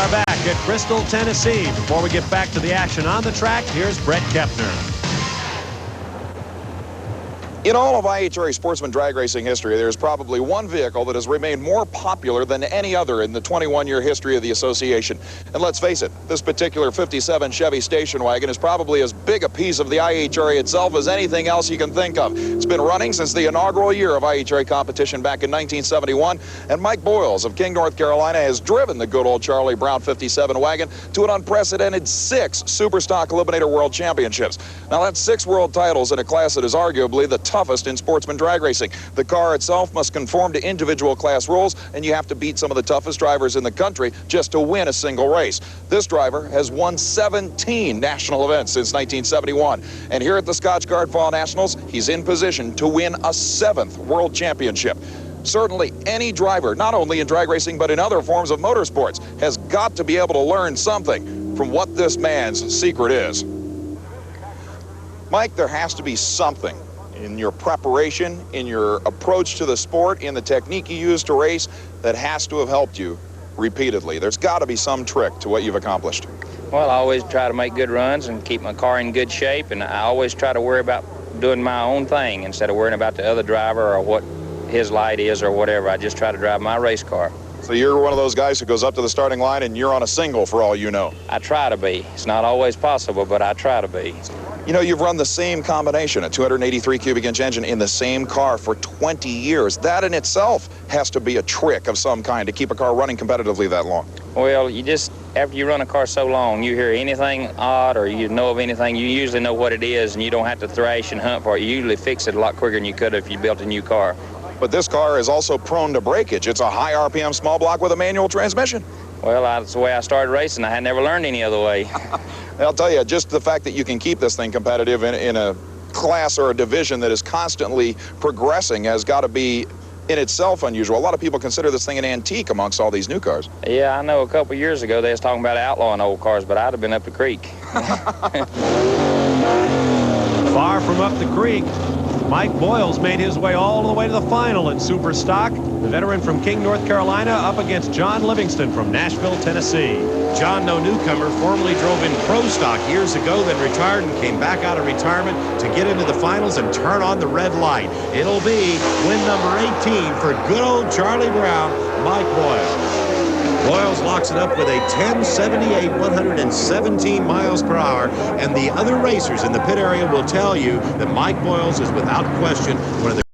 are back at Bristol, Tennessee. Before we get back to the action on the track, here's Bret Kepner. In all of IHRA sportsman drag racing history, there's probably one vehicle that has remained more popular than any other in the 21-year history of the association. And let's face it, this particular 57 Chevy station wagon is probably as big a piece of the IHRA itself as anything else you can think of. It's been running since the inaugural year of IHRA competition back in 1971, and Mike Boyles of King, North Carolina has driven the good old Charlie Brown 57 wagon to an unprecedented 6 Superstock Eliminator World Championships. Now that's 6 world titles in a class that is arguably the toughest in sportsman drag racing. The car itself must conform to individual class rules, and you have to beat some of the toughest drivers in the country just to win a single race. This driver has won 17 national events since 1971, and here at the Scotchgard Fall Nationals, he's in position to win a 7th world championship. Certainly any driver, not only in drag racing but in other forms of motorsports, has got to be able to learn something from what this man's secret is. Mike, there has to be something in your preparation, in your approach to the sport, in the technique you use to race, that has to have helped you repeatedly. There's got to be some trick to what you've accomplished. Well, I always try to make good runs and keep my car in good shape, and I always try to worry about doing my own thing instead of worrying about the other driver or what his light is or whatever. I just try to drive my race car. So you're one of those guys who goes up to the starting line and you're on a single for all you know? I try to be. It's not always possible, but I try to be. You know, you've run the same combination, a 283 cubic inch engine in the same car for 20 years. That in itself has to be a trick of some kind to keep a car running competitively that long. Well, after you run a car so long, you hear anything odd or you know of anything, you usually know what it is, and you don't have to thrash and hunt for it. You usually fix it a lot quicker than you could if you built a new car. But this car is also prone to breakage. It's a high RPM small block with a manual transmission. Well, that's the way I started racing. I had never learned any other way. I'll tell you, just the fact that you can keep this thing competitive in a class or a division that is constantly progressing has got to be in itself unusual. A lot of people consider this thing an antique amongst all these new cars. Yeah, I know a couple years ago they was talking about outlawing old cars, but I'd have been up the creek. Far from up the creek, Mike Boyles made his way all the way to the final at Superstock. The veteran from King, North Carolina, up against John Livingston from Nashville, Tennessee. John, no newcomer, formerly drove in Pro Stock years ago, then retired and came back out of retirement to get into the finals and turn on the red light. It'll be win number 18 for good old Charlie Brown, Mike Boyles. Boyles locks it up with a 1078, 117 miles per hour, and the other racers in the pit area will tell you that Mike Boyles is without question one of the